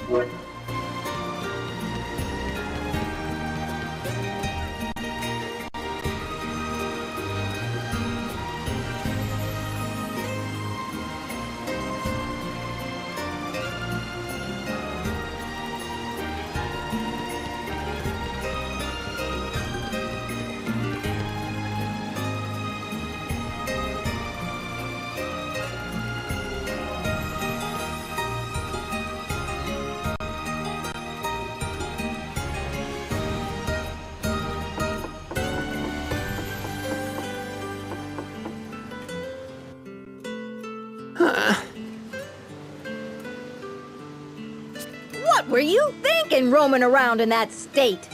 What were you thinking roaming around in that state?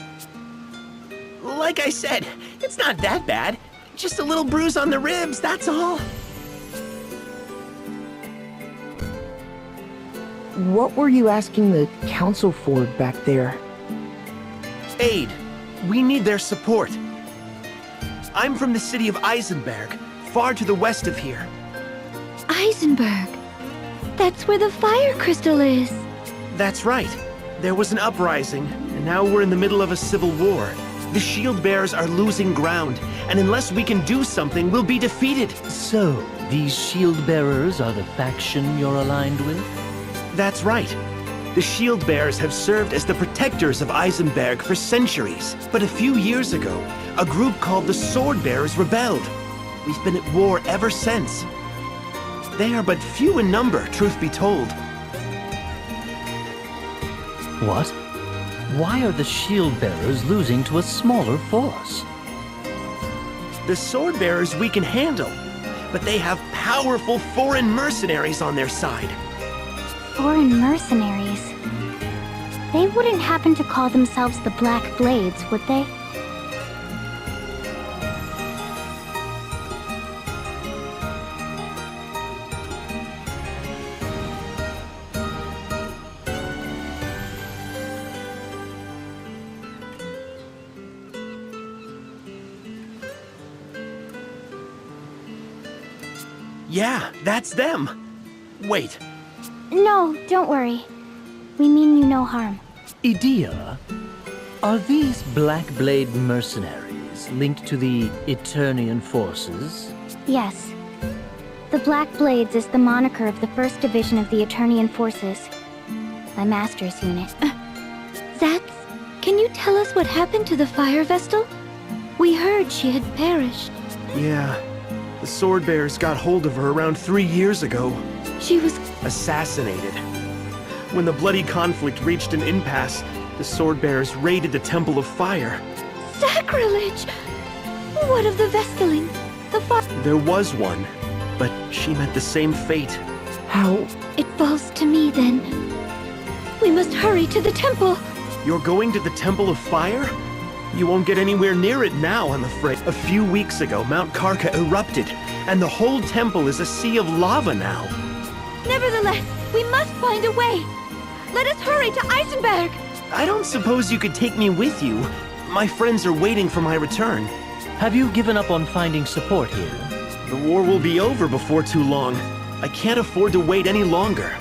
Like I said, it's not that bad. Just a little bruise on the ribs, that's all. What were you asking the council for back there? Aid. We need their support. I'm from the city of Eisenberg, far to the west of here. Eisenberg. That's where the fire crystal is. That's right. There was an uprising, and now we're in the middle of a civil war. The shield bearers are losing ground, and unless we can do something, we'll be defeated. So, these shield bearers are the faction you're aligned with? That's right. The shield bearers have served as the protectors of Eisenberg for centuries. But a few years ago, a group called the Sword Bearers rebelled. We've been at war ever since. They are but few in number, truth be told. What? Why are the shield bearers losing to a smaller force? The sword bearers we can handle, but they have powerful foreign mercenaries on their side. Foreign mercenaries. They wouldn't happen to call themselves the Black Blades, would they? Yeah, that's them. Wait. No, don't worry. We mean you no harm. Idea, are these Black Blade mercenaries linked to the Eternian forces? Yes. The Black Blades is the moniker of the 1st Division of the Eternian Forces. My master's unit. Zax, can you tell us what happened to the Fire Vestal? We heard she had perished. Yeah. The sword bearers got hold of her around 3 years ago. She was assassinated. When the bloody conflict reached an impasse, the sword bearers raided the Temple of Fire. sacrilege! What of the Vestaling? There was one, but she met the same fate. How? It falls to me, then. We must hurry to the temple! You're going to the Temple of Fire? You won't get anywhere near it now, I'm afraid. A few weeks ago, Mount Karka erupted, and the whole temple is a sea of lava now. Nevertheless, we must find a way! Let us hurry to Eisenberg! I don't suppose you could take me with you. My friends are waiting for my return. Have you given up on finding support here? The war will be over before too long. I can't afford to wait any longer.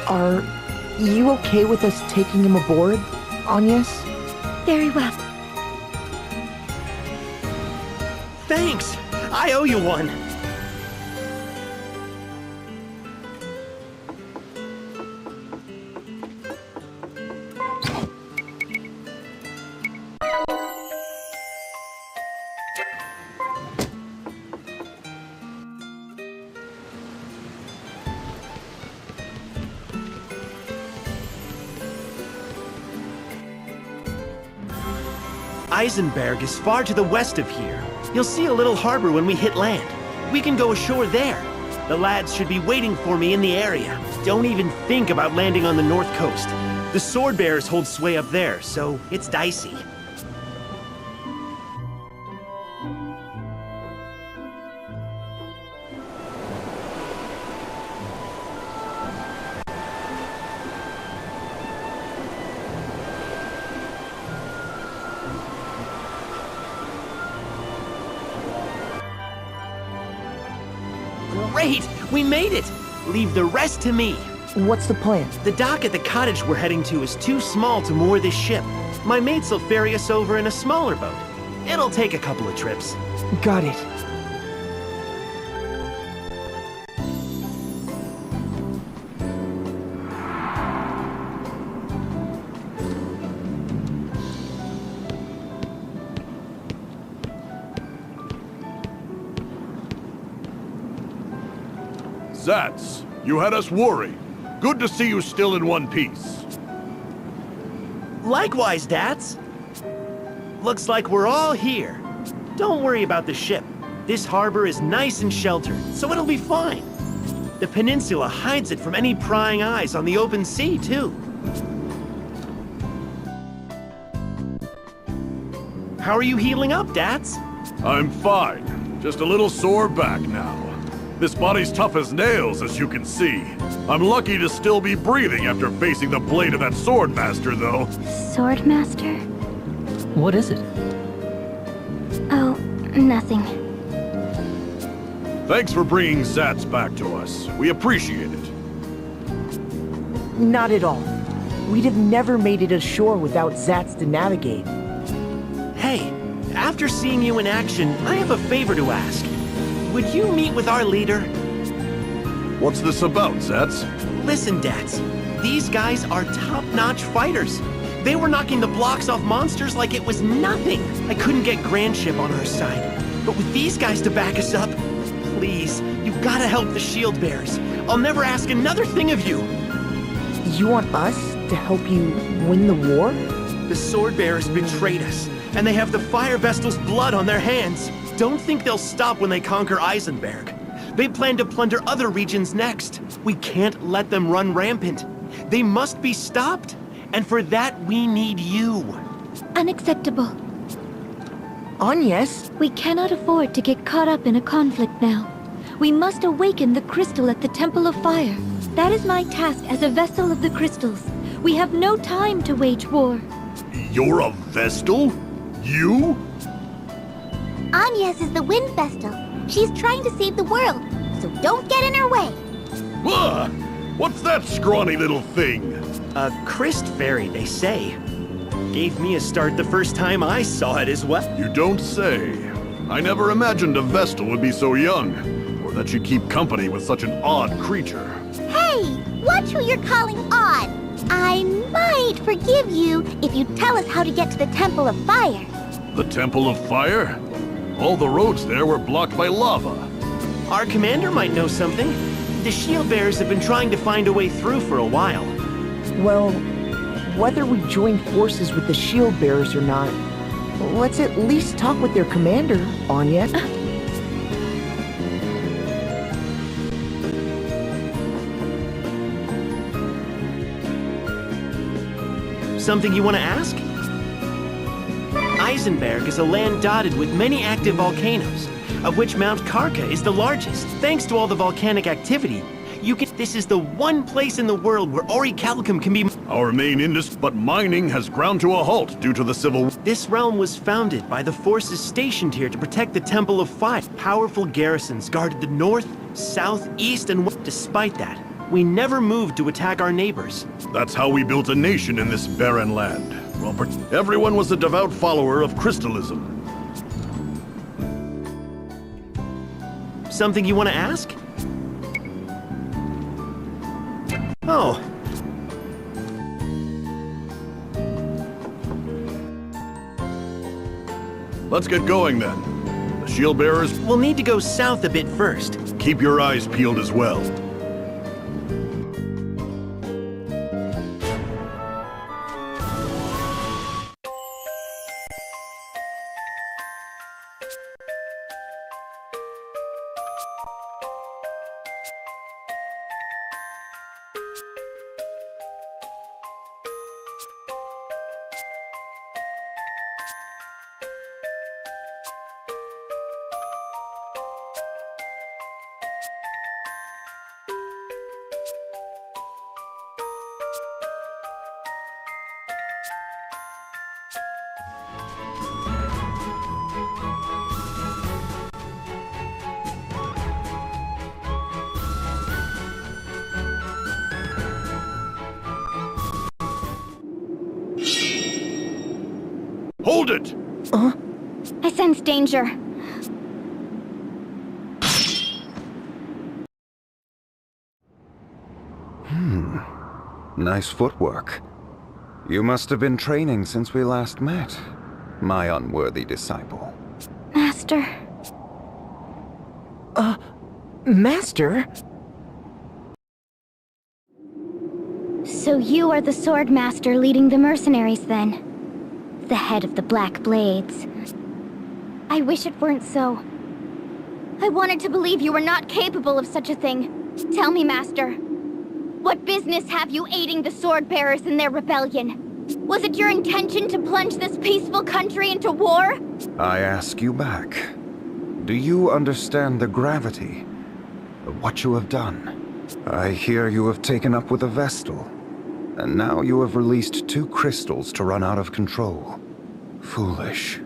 Are you okay with us taking him aboard, Agnes? Very well. Thanks! I owe you one! Eisenberg is far to the west of here. You'll see a little harbor when we hit land. We can go ashore there. The lads should be waiting for me in the area. Don't even think about landing on the north coast. The sword bearers hold sway up there, so it's dicey. Great! We made it! Leave the rest to me. What's the plan? The dock at the cottage we're heading to is too small to moor this ship. My mates will ferry us over in a smaller boat. It'll take a couple of trips. Got it. Zats, you had us worried. Good to see you still in one piece. Likewise, Dats. Looks like we're all here. Don't worry about the ship. This harbor is nice and sheltered, so it'll be fine. The peninsula hides it from any prying eyes on the open sea, too. How are you healing up, Dats? I'm fine. Just a little sore back now. This body's tough as nails, as you can see. I'm lucky to still be breathing after facing the blade of that Swordmaster, though. Swordmaster? What is it? Oh, nothing. Thanks for bringing Zats back to us. We appreciate it. Not at all. We'd have never made it ashore without Zats to navigate. Hey, after seeing you in action, I have a favor to ask. Would you meet with our leader? What's this about, Zats? Listen, Dats. These guys are top-notch fighters. They were knocking the blocks off monsters like it was nothing. I couldn't get Grandship on our side. But with these guys to back us up, please, you gotta help the shield bearers. I'll never ask another thing of you. You want us to help you win the war? The sword bearers betrayed us, and they have the Fire Vestal's blood on their hands. Don't think they'll stop when they conquer Eisenberg. They plan to plunder other regions next. We can't let them run rampant. They must be stopped. And for that, we need you. Unacceptable. Agnes? We cannot afford to get caught up in a conflict now. We must awaken the crystal at the Temple of Fire. That is my task as a Vestal of the Crystals. We have no time to wage war. You're a Vestal? You? Agnes is the Wind Vestal. She's trying to save the world, so don't get in her way. Ah, what's that scrawny little thing? A Christ fairy, they say. Gave me a start the first time I saw it as well. You don't say. I never imagined a Vestal would be so young, or that she'd keep company with such an odd creature. Hey, watch who you're calling odd. I might forgive you if you tell us how to get to the Temple of Fire. The Temple of Fire? All the roads there were blocked by lava. Our commander might know something. The shield bearers have been trying to find a way through for a while. Well, whether we join forces with the shield bearers or not, let's at least talk with their commander, Anya. Something you want to ask? Eisenberg is a land dotted with many active volcanoes, of which Mount Karka is the largest. Thanks to all the volcanic activity, this is the one place in the world where orichalcum can be... Our main industry, but mining has ground to a halt due to the civil war. This realm was founded by the forces stationed here to protect the Temple of Fire. Powerful garrisons guarded the north, south, east, and west. Despite that, we never moved to attack our neighbors. That's how we built a nation in this barren land. Well, everyone was a devout follower of crystalism. Something you want to ask? Oh. Let's get going then. The shield bearers, We'll need to go south a bit first. keep your eyes peeled as well. Hold it! I sense danger. Nice footwork. You must have been training since we last met, my unworthy disciple. Master. Master? So you are the sword master leading the mercenaries then? The head of the Black Blades. I wish it weren't so. I wanted to believe you were not capable of such a thing. Tell me, Master. What business have you aiding the sword bearers in their rebellion? Was it your intention to plunge this peaceful country into war? I ask you back. Do you understand the gravity of what you have done? I hear you have taken up with a Vestal, and now you have released 2 crystals to run out of control. Foolish.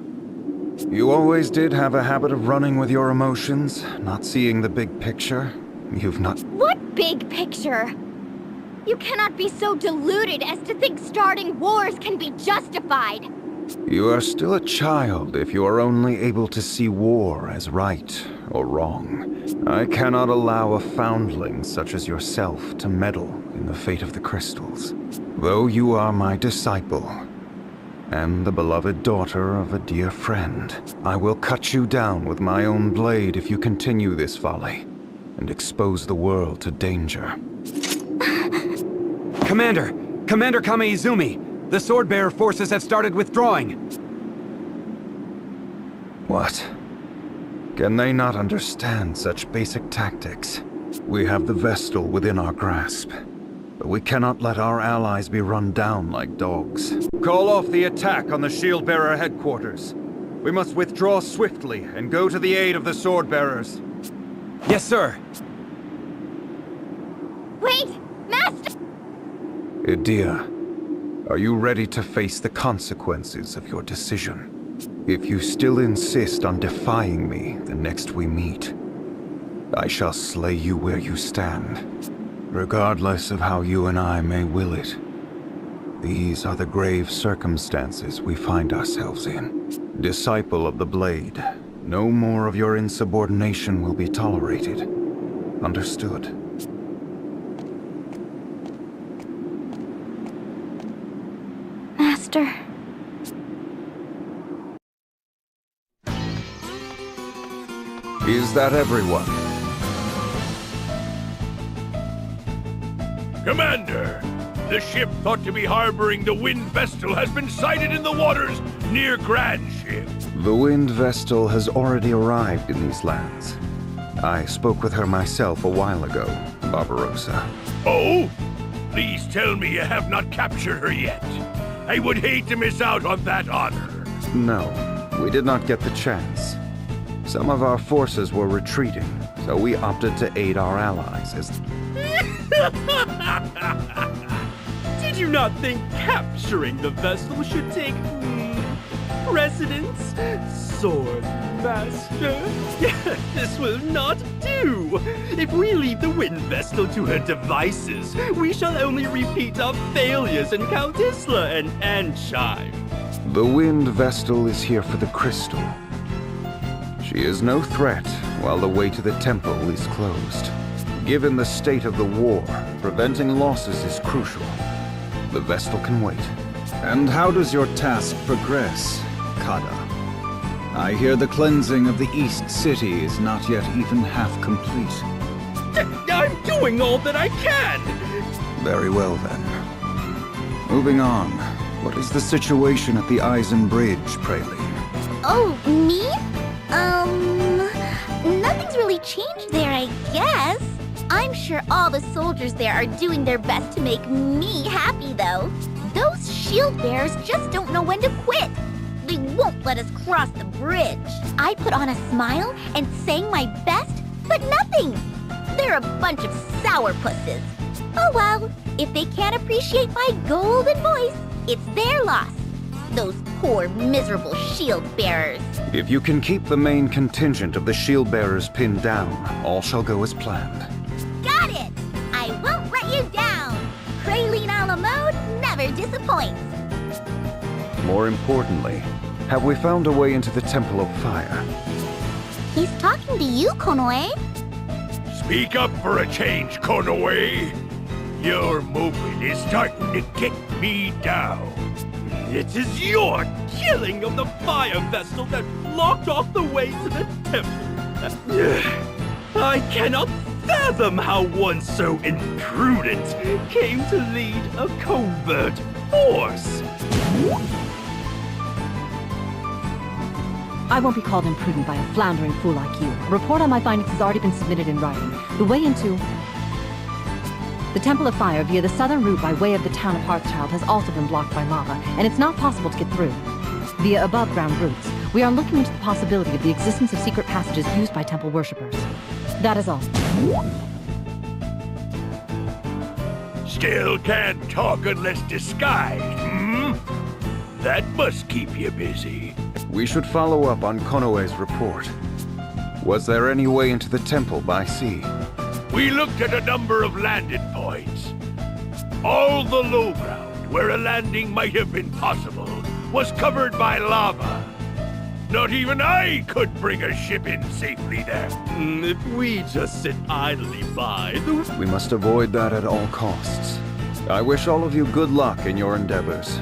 You always did have a habit of running with your emotions, not seeing the big picture. You've not... What big picture? You cannot be so deluded as to think starting wars can be justified. You are still a child if you are only able to see war as right or wrong. I cannot allow a foundling such as yourself to meddle in the fate of the crystals. Though you are my disciple, and the beloved daughter of a dear friend, I will cut you down with my own blade if you continue this folly, and expose the world to danger. Commander! Commander Kame-Izumi! The sword-bearer forces have started withdrawing! What? Can they not understand such basic tactics? We have the Vestal within our grasp, but we cannot let our allies be run down like dogs. Call off the attack on the shield-bearer headquarters. We must withdraw swiftly and go to the aid of the sword-bearers. Yes, sir! Wait! Master! Idia, are you ready to face the consequences of your decision? If you still insist on defying me the next we meet, I shall slay you where you stand, regardless of how you and I may will it. These are the grave circumstances we find ourselves in. Disciple of the Blade, no more of your insubordination will be tolerated. Understood? Master. Is that everyone? Commander! The ship thought to be harboring the Wind Vestal has been sighted in the waters near Grand Ship. The Wind Vestal has already arrived in these lands. I spoke with her myself a while ago, Barbarossa. Oh? Please tell me you have not captured her yet. I would hate to miss out on that honor. No, we did not get the chance. Some of our forces were retreating, so we opted to aid our allies as... Did you not think capturing the vessel should take precedence? Sword Master? This will not do! If we leave the Wind Vestal to her devices, we shall only repeat our failures in Count Isla and Anshine. The Wind Vestal is here for the crystal. She is no threat while the way to the temple is closed. Given the state of the war, preventing losses is crucial. The Vestal can wait. And how does your task progress, Kada? I hear the cleansing of the East City is not yet even half complete. I'm doing all that I can! Very well then. Moving on. What is the situation at the Eisen Bridge, Praline? Oh, me? Nothing's really changed there, I guess. I'm sure all the soldiers there are doing their best to make me happy, though. Those shield bearers just don't know when to quit. They won't let us cross the bridge. I put on a smile and sang my best, but nothing. They're a bunch of sourpusses. Oh well, if they can't appreciate my golden voice, it's their loss. Those poor, miserable shield bearers. If you can keep the main contingent of the shield bearers pinned down, all shall go as planned. Got it! I won't let you down. Praline a la mode never disappoints. More importantly, Have we found a way into the Temple of Fire? He's talking to you, Konoe. Speak up for a change, Konoe. Your movement is starting to get me down. It is your killing of the fire vessel that blocked off the way to the temple. I cannot fathom how one so imprudent came to lead a covert force. I won't be called imprudent by a floundering fool like you. A report on my findings has already been submitted in writing. The way into the Temple of Fire via the southern route by way of the town of Hearthchild has also been blocked by lava, and it's not possible to get through. Via above-ground routes, we are looking into the possibility of the existence of secret passages used by temple worshippers. That is all. Still can't talk unless disguised, hmm? That must keep you busy. We should follow up on Konoe's report. Was there any way into the temple by sea? We looked at a number of landing points. All the low ground, where a landing might have been possible, was covered by lava. Not even I could bring a ship in safely there. If we just sit idly by, We must avoid that at all costs. I wish all of you good luck in your endeavors.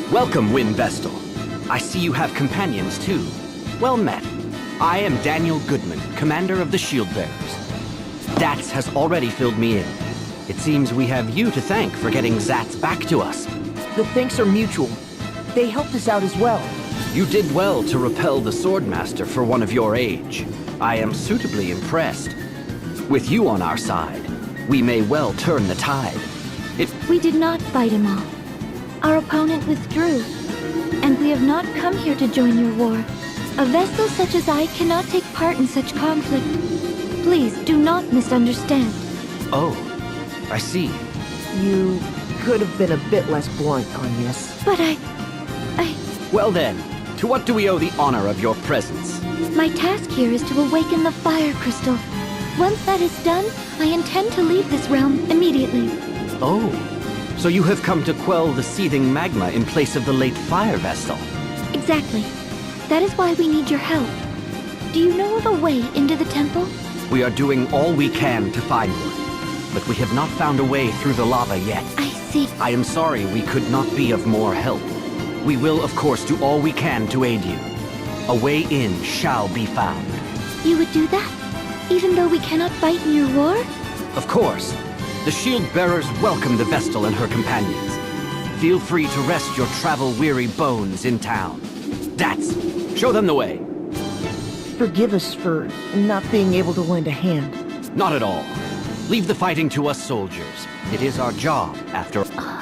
Welcome, Wind Vestal. I see you have companions, too. Well met. I am Daniel Goodman, commander of the Shield Bearers. Dax has already filled me in. It seems we have you to thank for getting Zats back to us. The thanks are mutual. They helped us out as well. You did well to repel the Swordmaster for one of your age. I am suitably impressed. With you on our side, we may well turn the tide. We did not fight him off. Our opponent withdrew, and we have not come here to join your war. A vessel such as I cannot take part in such conflict. Please do not misunderstand. Oh, I see. You could have been a bit less blunt, Agnes. But I... Well then, to what do we owe the honor of your presence? My task here is to awaken the fire crystal. Once that is done, I intend to leave this realm immediately. Oh, so you have come to quell the seething magma in place of the late fire vessel. Exactly. That is why we need your help. Do you know of a way into the temple? We are doing all we can to find one, but we have not found a way through the lava yet. I see. I am sorry we could not be of more help. We will, of course, do all we can to aid you. A way in shall be found. You would do that? Even though we cannot fight in your war? Of course. The Shield Bearers welcome the Vestal and her companions. Feel free to rest your travel-weary bones in town. Dats, show them the way. Forgive us for not being able to lend a hand. Not at all. Leave the fighting to us soldiers. It is our job, after all.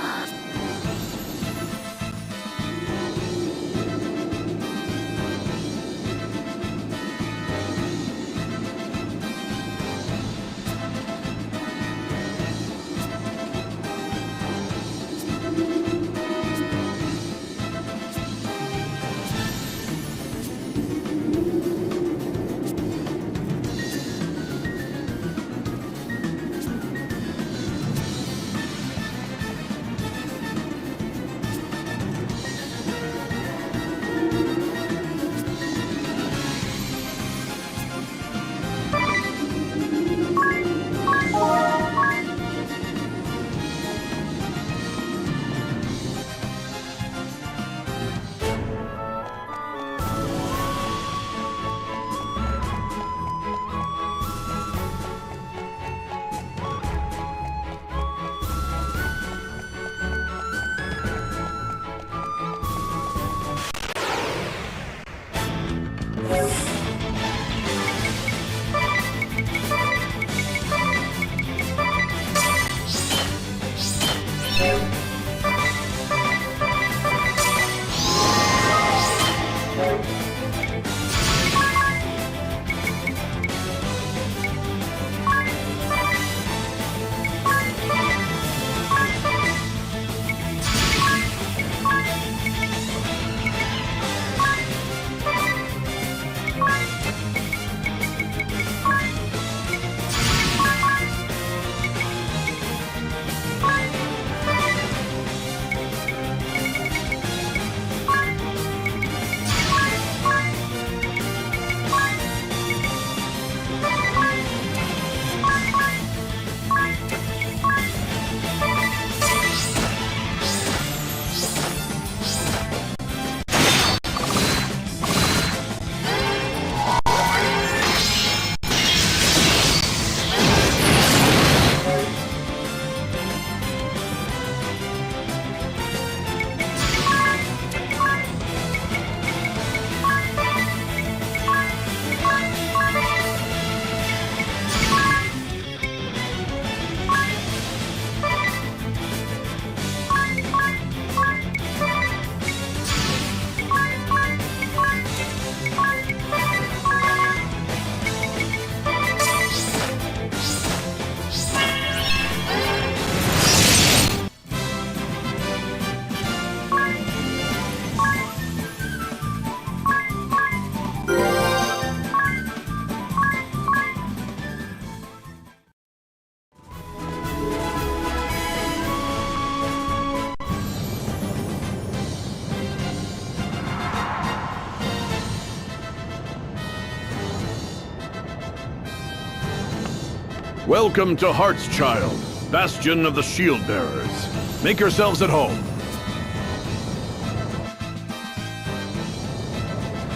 Welcome to Heartschild, bastion of the shield bearers. Make yourselves at home.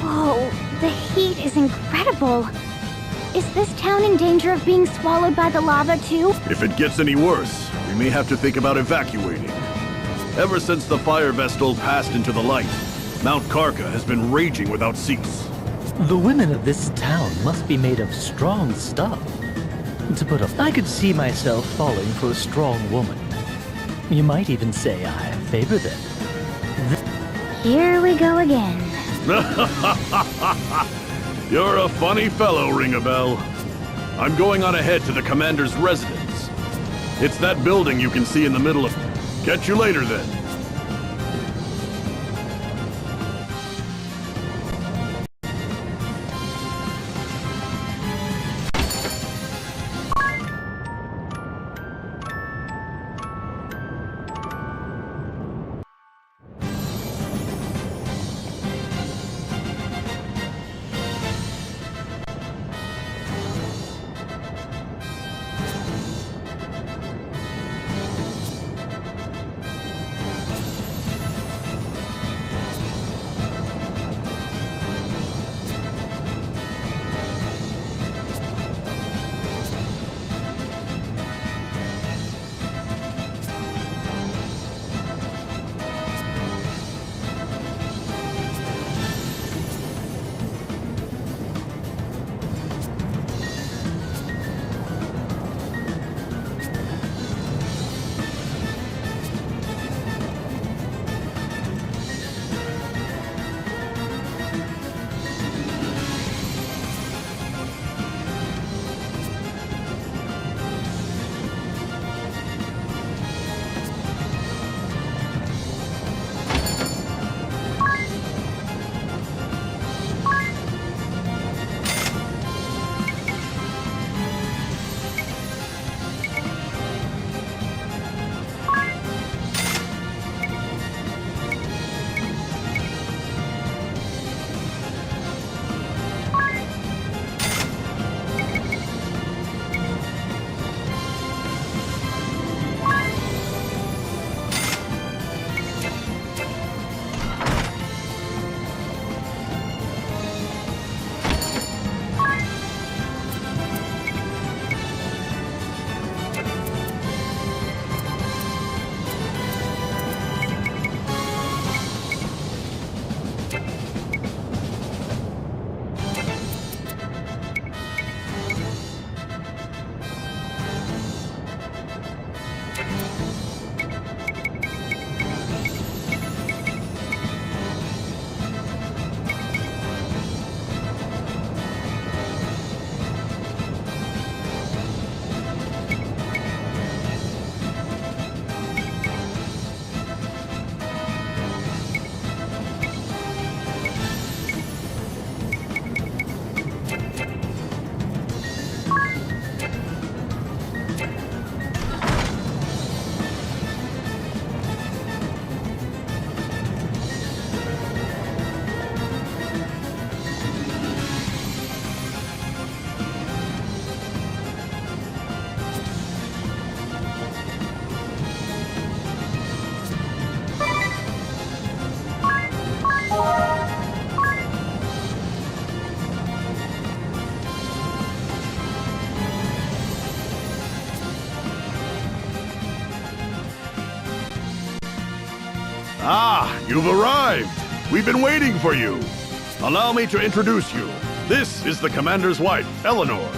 Whoa, the heat is incredible. Is this town in danger of being swallowed by the lava too? If it gets any worse, we may have to think about evacuating. Ever since the fire vestal passed into the light, Mount Karka has been raging without cease. The women of this town must be made of strong stuff. To put up, I could see myself falling for a strong woman. You might even say I favor them. Here we go again. You're a funny fellow, Ring-a-Bell. I'm going on ahead to the commander's residence. It's that building you can see in the middle of... Catch you later, then. Ah, you've arrived! We've been waiting for you! Allow me to introduce you. This is the commander's wife, Eleanor.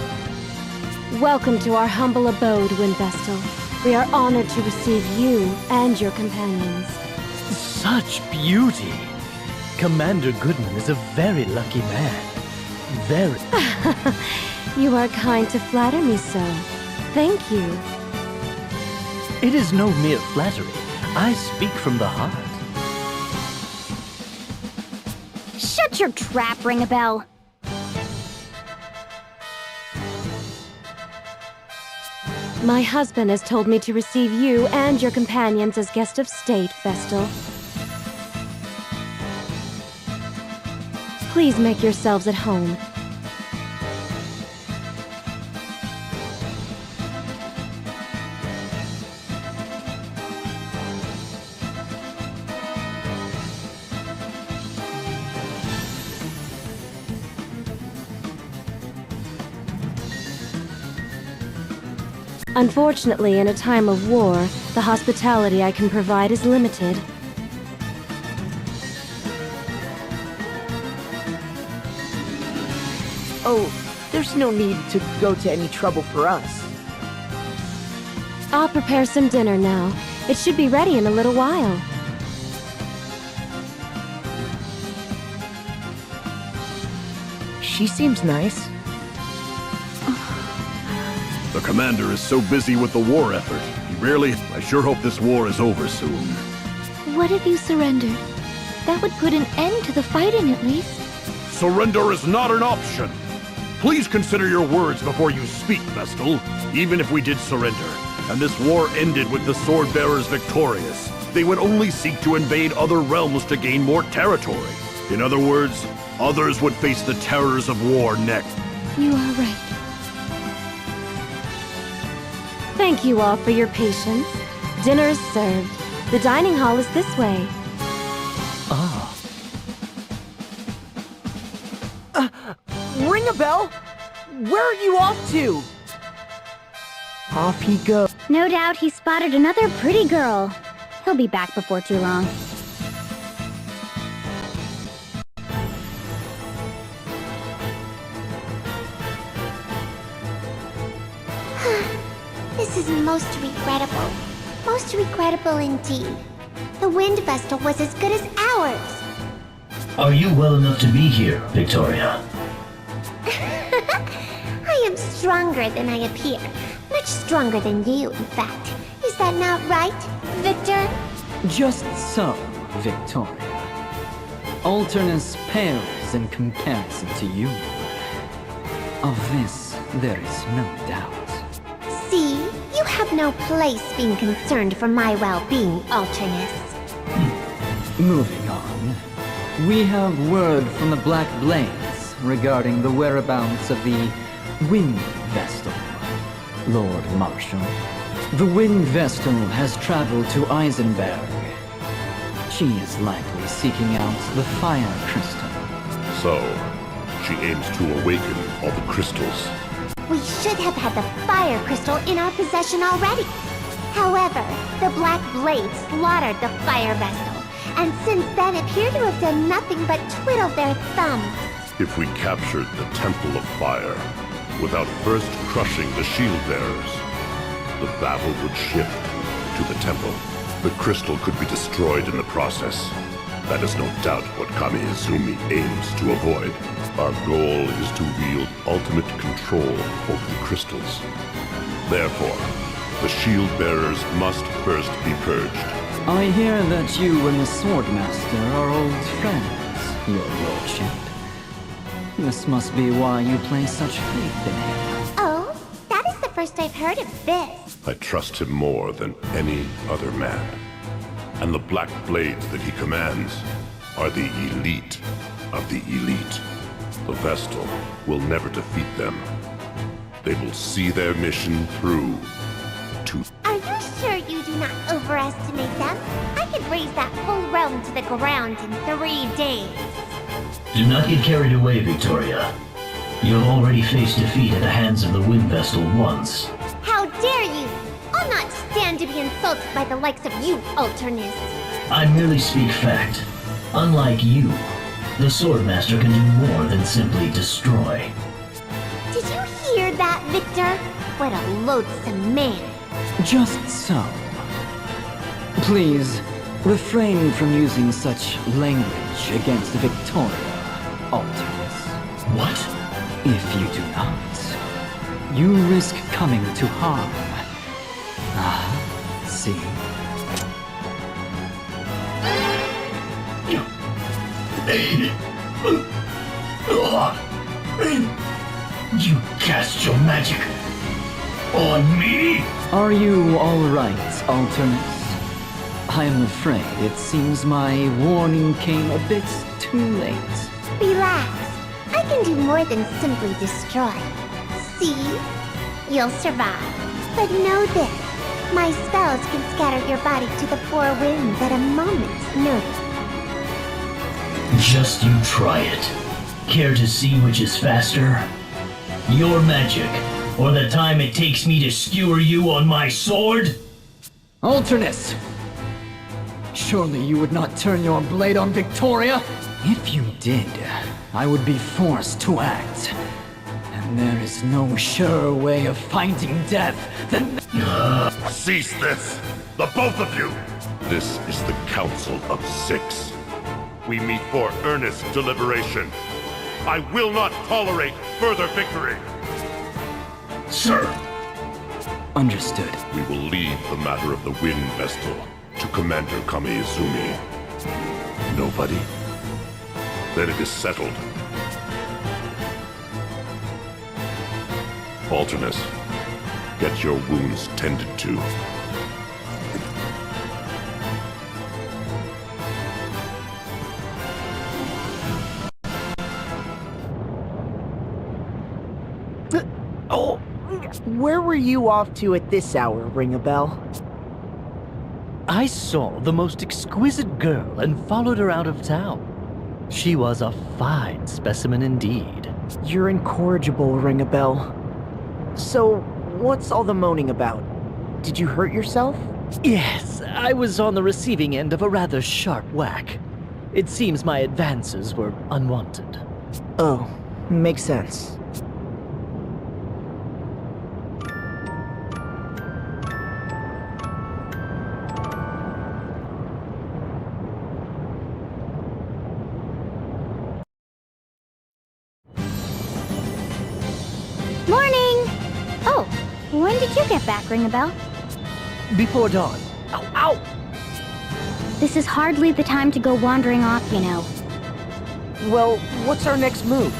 Welcome to our humble abode, Windvestal. We are honored to receive you and your companions. Such beauty! Commander Goodman is a very lucky man. Very. You are kind to flatter me so. Thank you. It is no mere flattery. I speak from the heart. Shut your trap, Ring-a-Bell. My husband has told me to receive you and your companions as guest of state, Vestal. Please make yourselves at home. Unfortunately, in a time of war, the hospitality I can provide is limited. Oh, there's no need to go to any trouble for us. I'll prepare some dinner now. It should be ready in a little while. She seems nice. The commander is so busy with the war effort. I sure hope this war is over soon. What if you surrendered? That would put an end to the fighting at least. Surrender is not an option. Please consider your words before you speak, Vestal. Even if we did surrender, and this war ended with the Swordbearers victorious, they would only seek to invade other realms to gain more territory. In other words, others would face the terrors of war next. You are right. Thank you all for your patience. Dinner is served. The dining hall is this way. Ring a bell? Where are you off to? Off he goes. No doubt he spotted another pretty girl. He'll be back before too long. This is most regrettable. Most regrettable indeed. The Wind Vestal was as good as ours. Are you well enough to be here, Victoria? I am stronger than I appear. Much stronger than you, in fact. Is that not right, Victor? Just so, Victoria. Alternus pales in comparison to you. Of this, there is no doubt. See, you have no place being concerned for my well-being, Alternus. Moving on. We have word from the Black Blades regarding the whereabouts of the Wind Vestal. Lord Marshal, the Wind Vestal has traveled to Eisenberg. She is likely seeking out the Fire Crystal. So, she aims to awaken all the crystals. We should have had the Fire Crystal in our possession already. However, the Black Blades slaughtered the Fire Vestal, and since then appear to have done nothing but twiddle their thumbs. If we captured the Temple of Fire, without first crushing the shield bearers, the battle would shift to the temple. The crystal could be destroyed in the process. That is no doubt what Kami Izumi aims to avoid. Our goal is to wield ultimate control over the crystals. Therefore, the shield bearers must first be purged. I hear that you and the Swordmaster are old friends, your lordship. This must be why you place such faith in him. Oh, that is the first I've heard of this. I trust him more than any other man. And the Black Blades that he commands are the elite of the elite. The Vestal will never defeat them. They will see their mission through to... Are you sure you do not overestimate them? I could raise that whole realm to the ground in 3 days. Do not get carried away, Victoria. You have already faced defeat at the hands of the Wind Vestal once. How dare you! I'll not stand to be insulted by the likes of you, Alternus. I merely speak fact. Unlike you, the Swordmaster can do more than simply destroy. Did you hear that, Victor? What a loathsome man. Just so. Please, refrain from using such language against Victoria, Alternus. What? If you do not, you risk coming to harm. Ah, see? You cast your magic on me? Are you all right, Alternus? I am afraid it seems my warning came a bit too late. Relax. I can do more than simply destroy. See? You'll survive. But know this. My spells can scatter your body to the four winds at a moment's notice. Just you try it. Care to see which is faster? Your magic Or the time it takes me to skewer you on my sword? Alternus! Surely you would not turn your blade on Victoria? If you did, I would be forced to act. And there is no surer way of finding death than... Cease this! The both of you! This is the Council of Six. We meet for earnest deliberation. I will not tolerate further victory. Sir. Understood. We will leave the matter of the Wind Vestal to Commander Kame-Izumi. Nobody? Then it is settled. Alternus, get your wounds tended to. Where were you off to at this hour, ring a bell? I saw the most exquisite girl and followed her out of town. She was a fine specimen indeed. You're incorrigible, ring a bell. So, what's all the moaning about? Did you hurt yourself? Yes, I was on the receiving end of a rather sharp whack. It seems my advances were unwanted. Oh, makes sense. Morning! Oh, when did you get back, Ring a Bell? Before dawn. Ow, ow! This is hardly the time to go wandering off, you know. Well, what's our next move?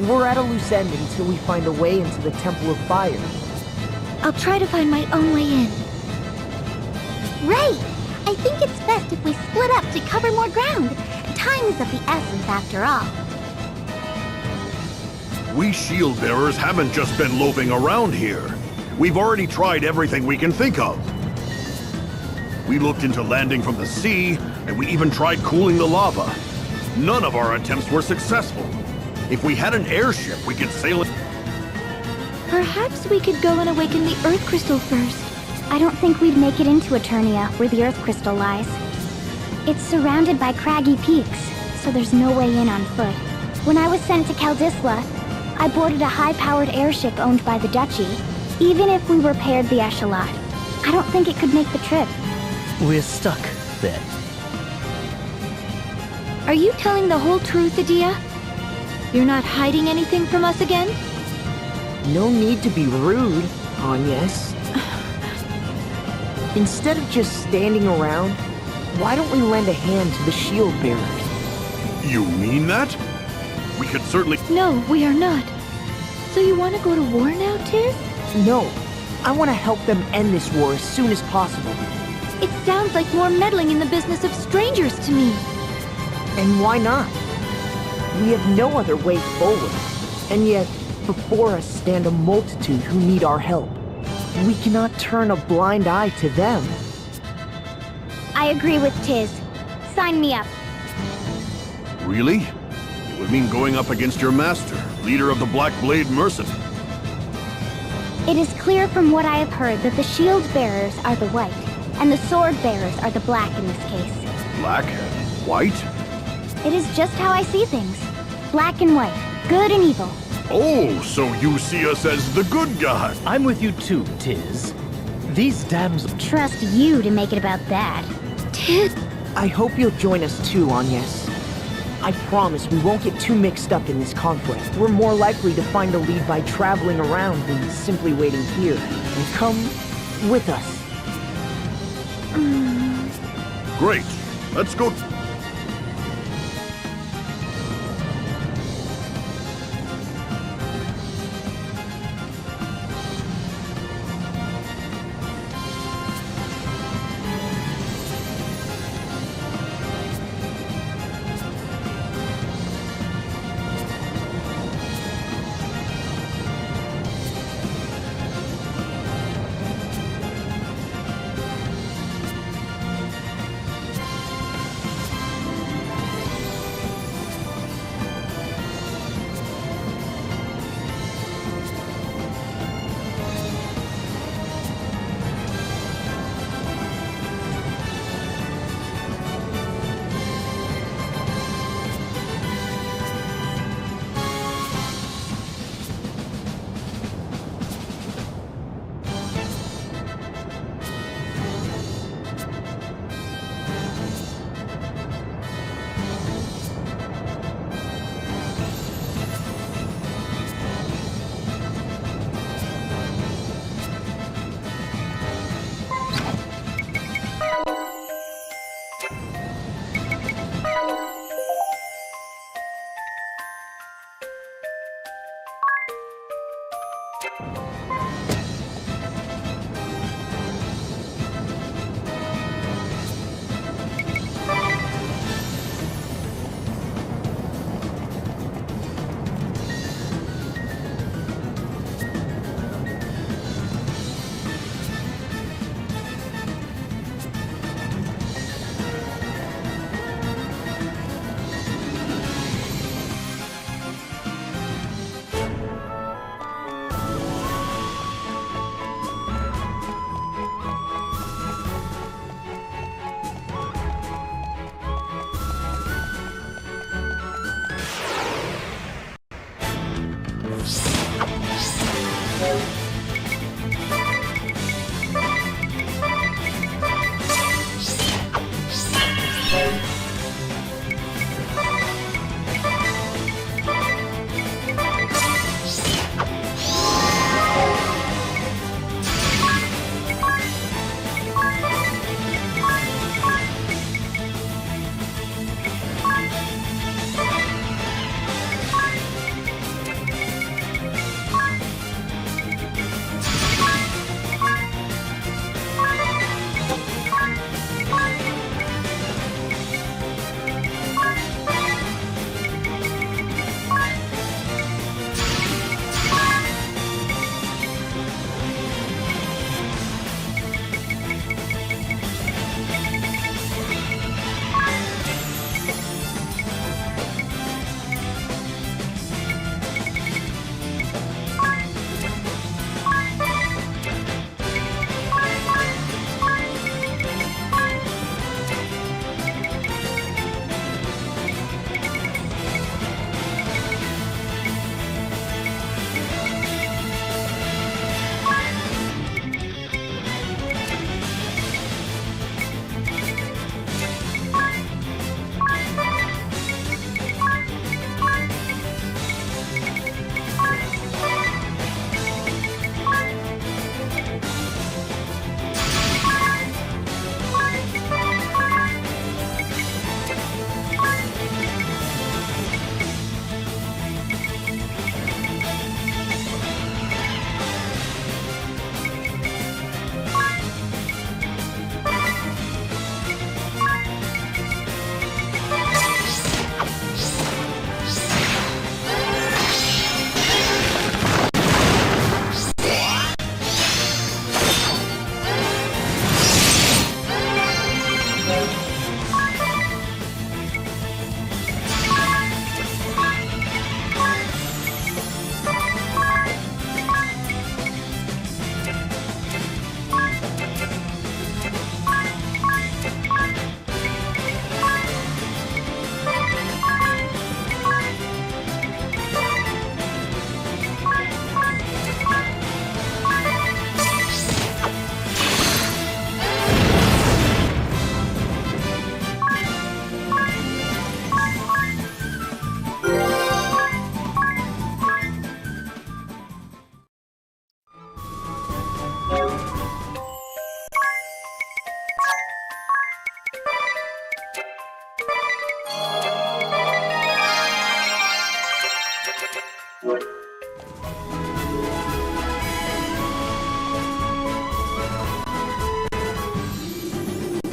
We're at a loose end until we find a way into the Temple of Fire. I'll try to find my own way in. Right! I think it's best if we split up to cover more ground. Time is of the essence after all. We shield bearers haven't just been loafing around here. We've already tried everything we can think of. We looked into landing from the sea, and we even tried cooling the lava. None of our attempts were successful. If we had an airship, we could sail it. Perhaps we could go and awaken the Earth Crystal first. I don't think we'd make it into Eternia, where the Earth Crystal lies. It's surrounded by craggy peaks, so there's no way in on foot. When I was sent to Kaldisla, I boarded a high-powered airship owned by the Duchy. Even if we repaired the Echelot, I don't think it could make the trip. We're stuck, then. Are you telling the whole truth, Adia? You're not hiding anything from us again? No need to be rude, Agnes. Instead of just standing around, why don't we lend a hand to the shield bearers? You mean that? We could certainly... No, we are not. So you want to go to war now, Tiz? No. I want to help them end this war as soon as possible. It sounds like more meddling in the business of strangers to me. And why not? We have no other way forward. And yet, before us stand a multitude who need our help. We cannot turn a blind eye to them. I agree with Tiz. Sign me up. Really? It would mean going up against your master, leader of the Black Blade Mercenary. It is clear from what I have heard that the shield bearers are the white, and the sword bearers are the black in this case. Black? White? It is just how I see things. Black and white, good and evil. Oh, so you see us as the good guy. I'm with you too, Tiz. These damsels... Trust you to make it about that. Tiz... I hope you'll join us too, Agnes. I promise we won't get too mixed up in this conflict. We're more likely to find a lead by traveling around than simply waiting here. And come with us. Great. Let's go.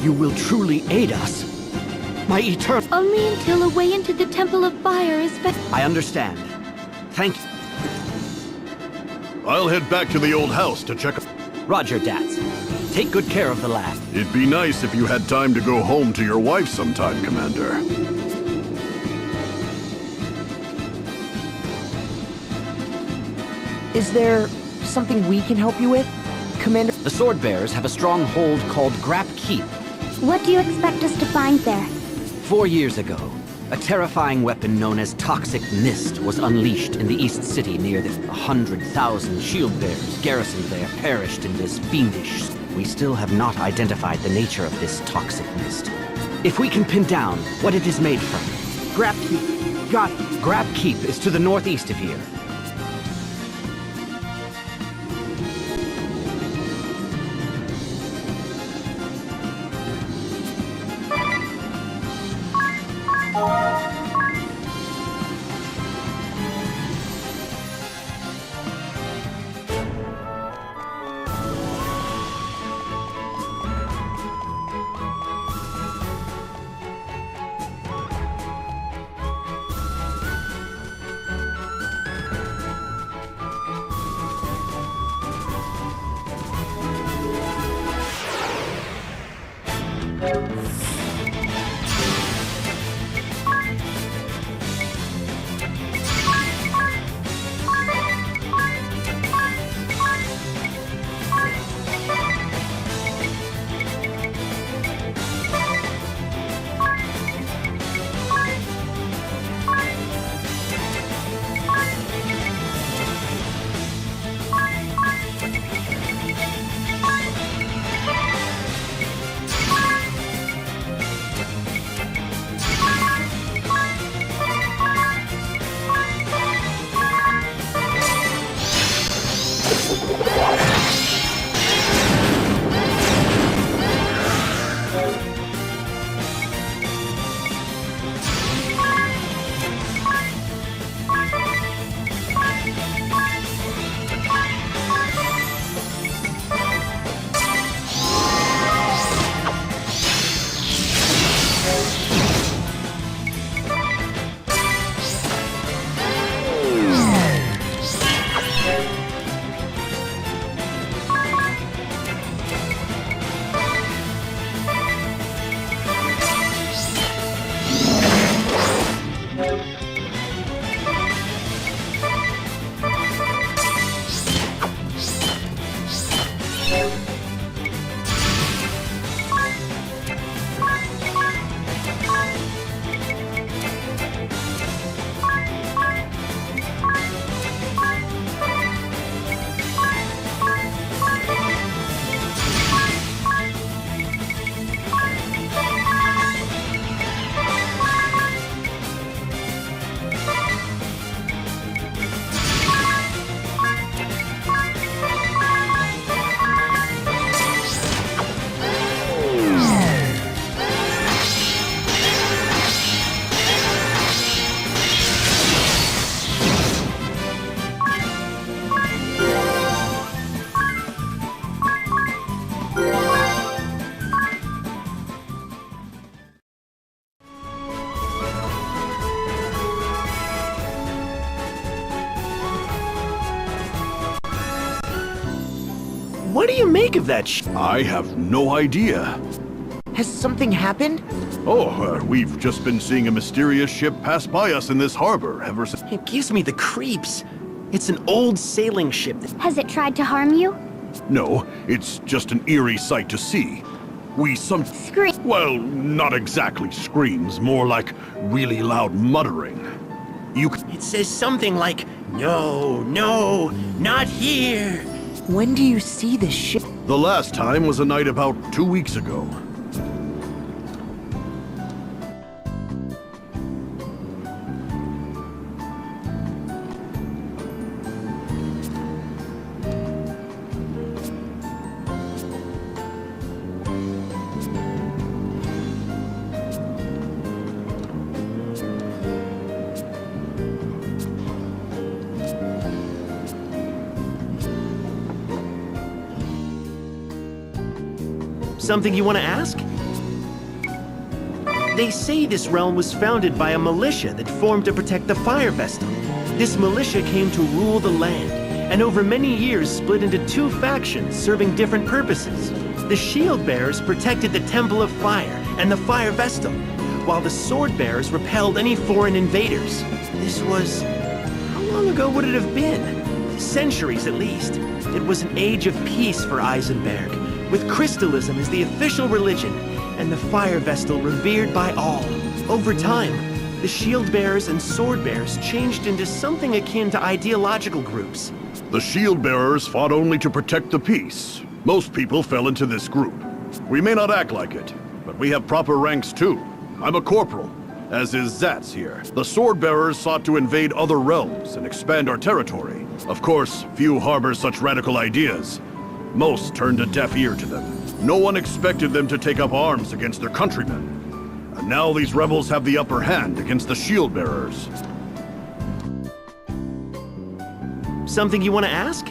you will truly aid us, my eternal... Only until a way into the Temple of Fire is found. I understand. Thank you. I'll head back to the old house to check... Roger, Dats. Take good care of the lad. It'd be nice if you had time to go home to your wife sometime, Commander. Is there something we can help you with, Commander? The Sword Bearers have a strong hold called Grap Keep. What do you expect us to find there? 4 years ago, a terrifying weapon known as Toxic Mist was unleashed in the East City near the 100,000 shield bearers garrisoned there perished in this fiendish... We still have not identified the nature of this Toxic Mist. If we can pin down what it is made from... Grap Keep. Got it. Grap Keep is to the northeast of here. What do you make of that I have no idea. Has something happened? Oh, we've just been seeing a mysterious ship pass by us in this harbor ever since... It gives me the creeps. It's an old sailing ship. Has it tried to harm you? No, it's just an eerie sight to see. Scream. Well, not exactly screams, more like really loud muttering. It says something like, "No, no, not here." When do you see this ship? The last time was a night about 2 weeks ago. Something you want to ask? They say this realm was founded by a militia that formed to protect the Fire Vestal. This militia came to rule the land, and over many years split into two factions serving different purposes. The Shield Bearers protected the Temple of Fire and the Fire Vestal, while the Sword Bearers repelled any foreign invaders. This was... how long ago would it have been? Centuries at least. It was an age of peace for Eisenberg, with crystalism as the official religion, and the Fire Vestal revered by all. Over time, the Shield Bearers and Sword Bearers changed into something akin to ideological groups. The Shield Bearers fought only to protect the peace. Most people fell into this group. We may not act like it, but we have proper ranks too. I'm a corporal, as is Zatz here. The Sword Bearers sought to invade other realms and expand our territory. Of course, few harbor such radical ideas. Most turned a deaf ear to them. No one expected them to take up arms against their countrymen. And now these rebels have the upper hand against the Shield Bearers. Something you want to ask?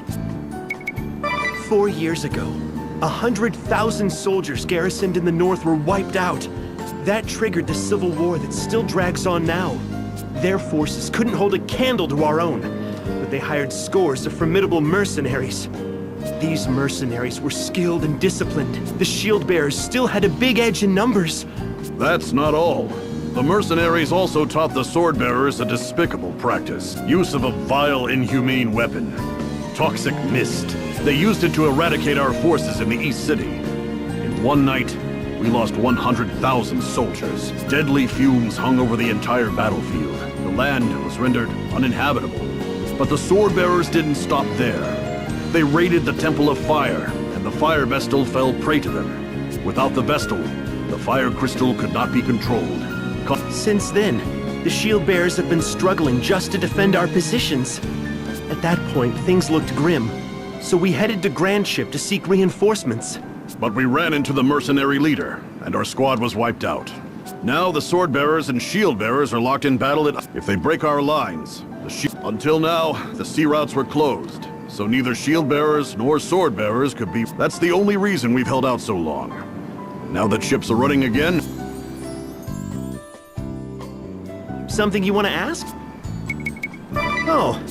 4 years ago, 100,000 soldiers garrisoned in the north were wiped out. That triggered the civil war that still drags on now. Their forces couldn't hold a candle to our own, but they hired scores of formidable mercenaries. These mercenaries were skilled and disciplined. The Shield Bearers still had a big edge in numbers. That's not all. The mercenaries also taught the Sword Bearers a despicable practice. Use of a vile, inhumane weapon. Toxic mist. They used it to eradicate our forces in the East City. In one night, we lost 100,000 soldiers. Deadly fumes hung over the entire battlefield. The land was rendered uninhabitable. But the Sword Bearers didn't stop there. They raided the Temple of Fire, and the Fire Vestal fell prey to them. Without the Vestal, the Fire Crystal could not be controlled. Since then, the Shield Bearers have been struggling just to defend our positions. At that point, things looked grim, so we headed to Grandship to seek reinforcements. But we ran into the mercenary leader, and our squad was wiped out. Now the Sword Bearers and Shield Bearers are locked in battle if they break our lines. Until now, the sea routes were closed, so neither Shield Bearers nor Sword Bearers could be... That's the only reason we've held out so long. Now that ships are running again... Something you want to ask? Oh.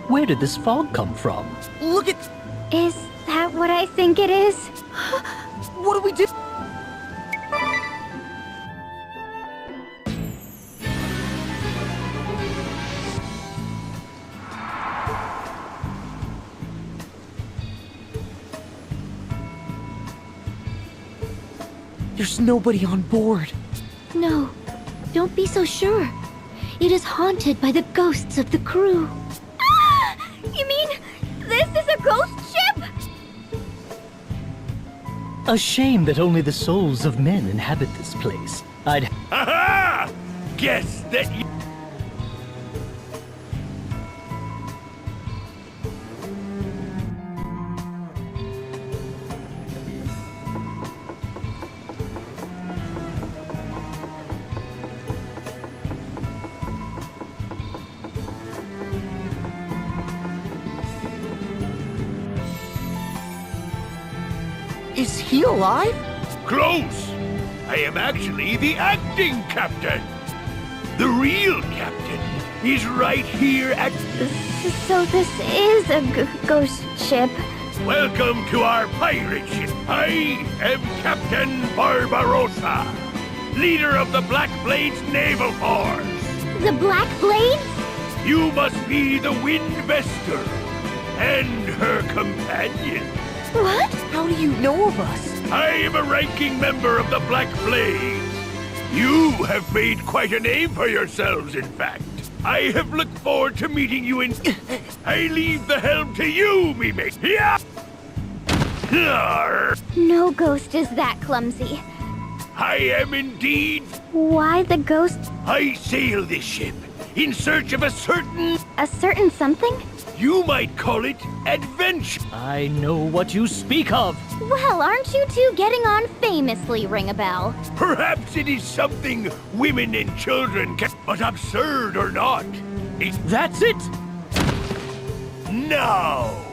Where did this fog come from? Look at... Is that what I think it is? What do we do? There's nobody on board. No, don't be so sure. It is haunted by the ghosts of the crew. Ah! You mean this is a ghost ship? A shame that only the souls of men inhabit this place. Aha! Guess that you... Is he alive? Close! I am actually the acting captain. The real captain is right here at... So this is a ghost ship. Welcome to our pirate ship. I am Captain Barbarossa, leader of the Black Blades Naval Force. The Black Blades? You must be the Wind Vestal and her companion. What? How do you know of us? I am a ranking member of the Black Blades. You have made quite a name for yourselves, in fact. I have looked forward to meeting you in... I leave the helm to you, me mate. Yeah! No ghost is that clumsy. I am indeed... Why the ghost? I sail this ship in search of a certain... A certain something? You might call it adventure. I know what you speak of. Well, aren't you two getting on famously, ring a bell? Perhaps it is something women and children can... But absurd or not, That's it! No!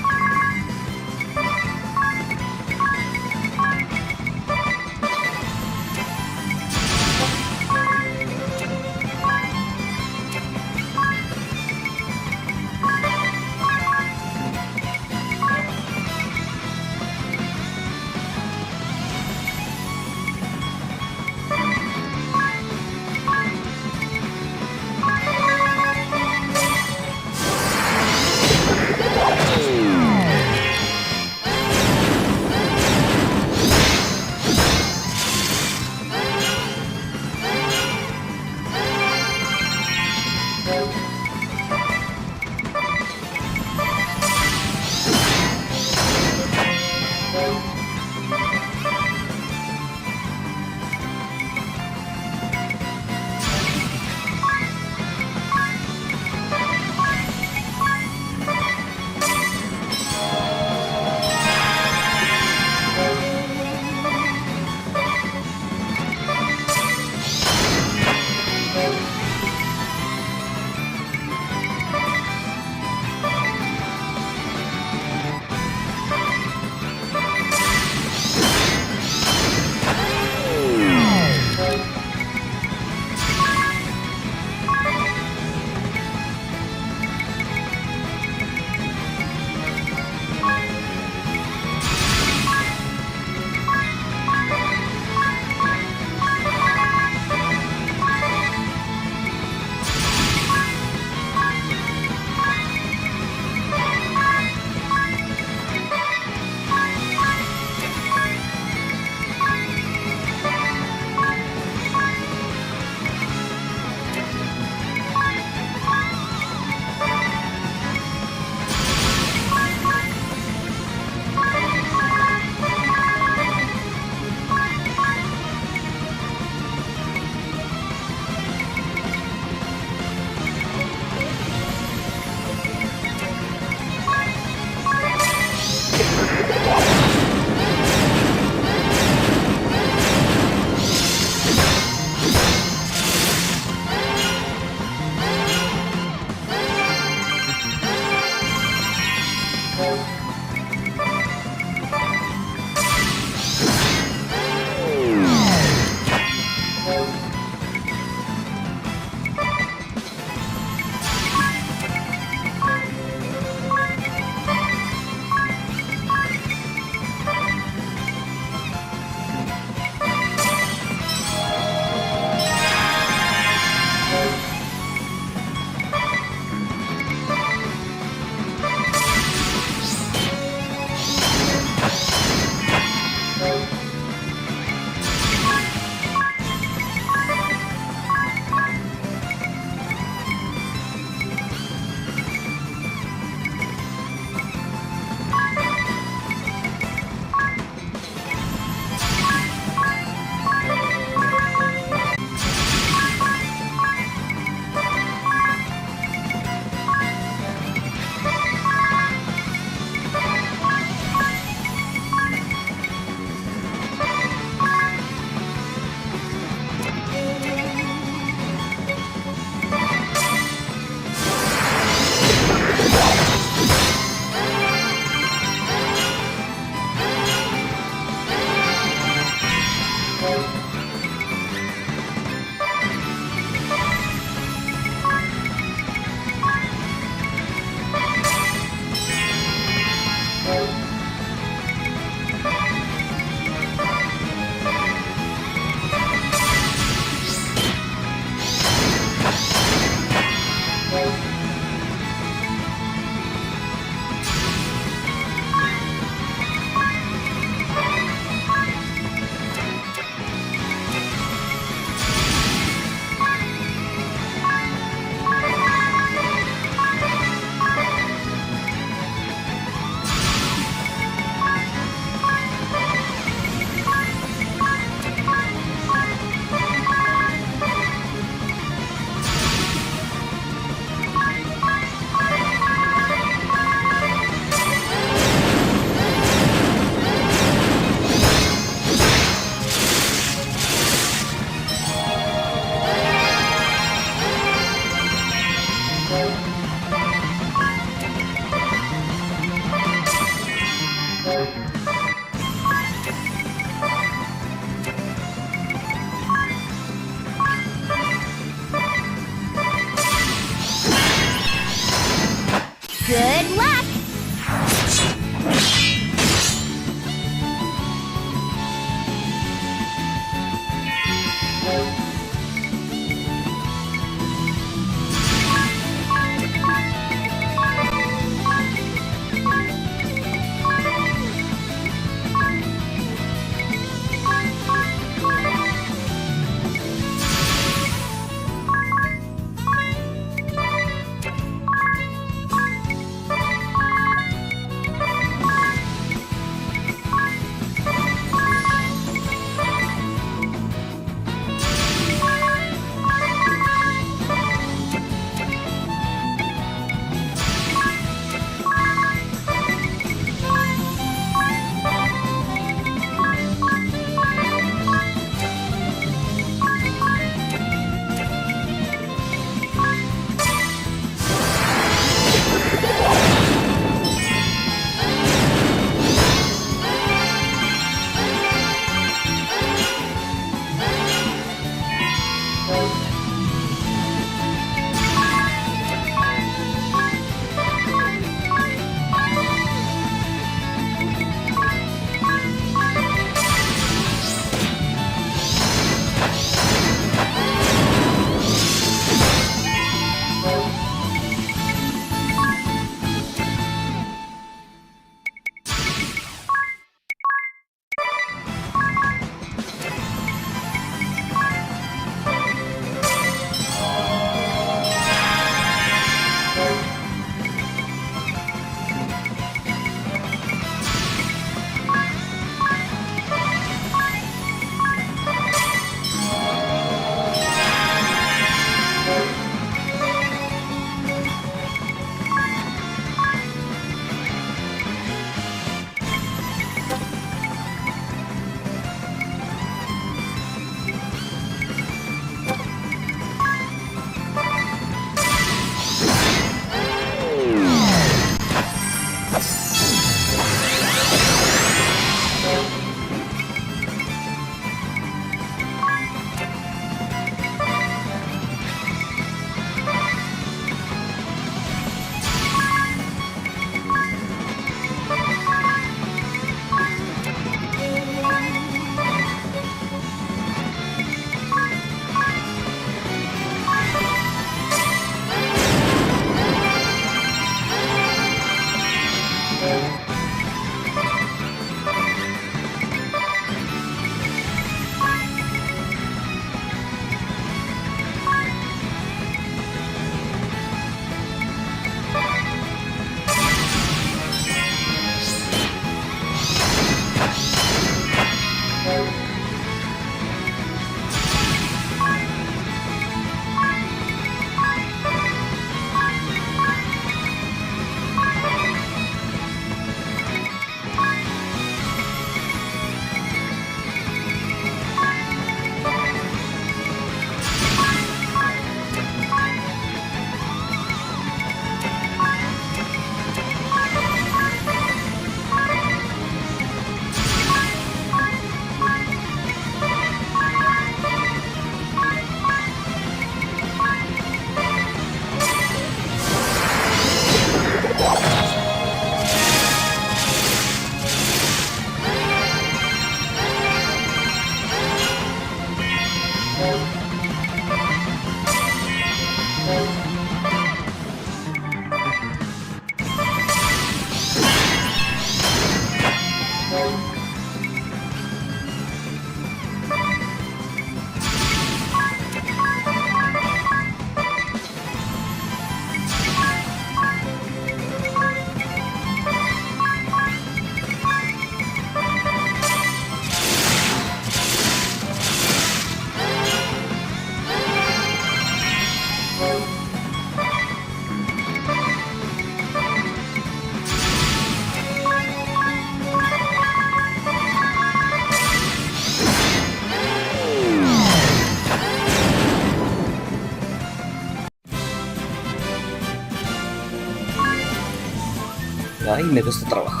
Ay, me cuesta trabajo.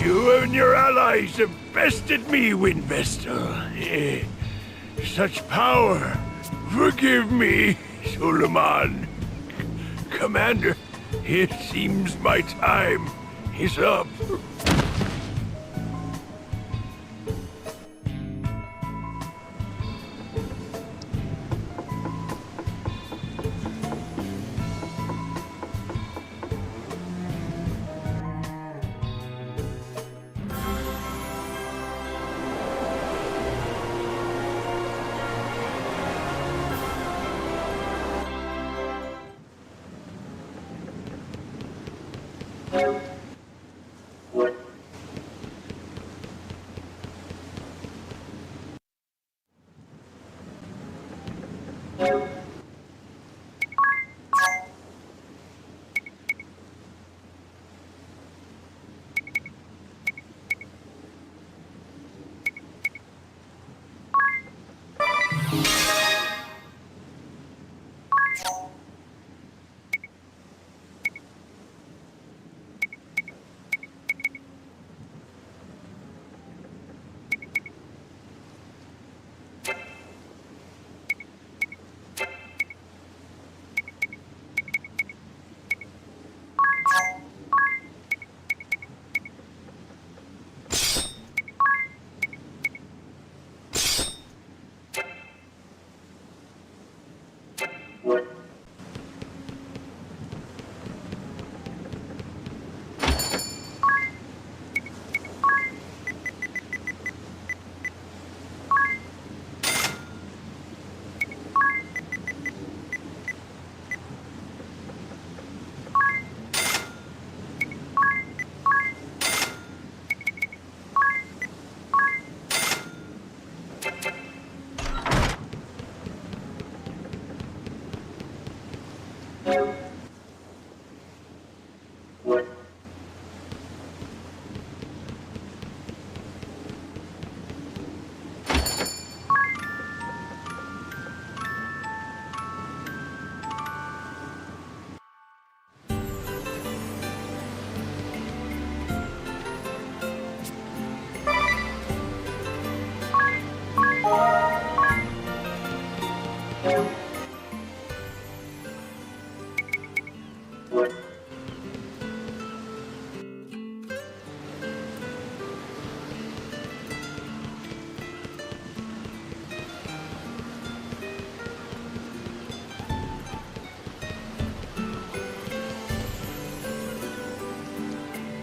You and your allies have bested me, Windvestal. Such power. Forgive me, Suleiman. Commander, it seems my time is up.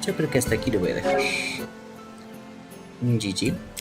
Yo creo que hasta aquí lo voy a dejar. GG.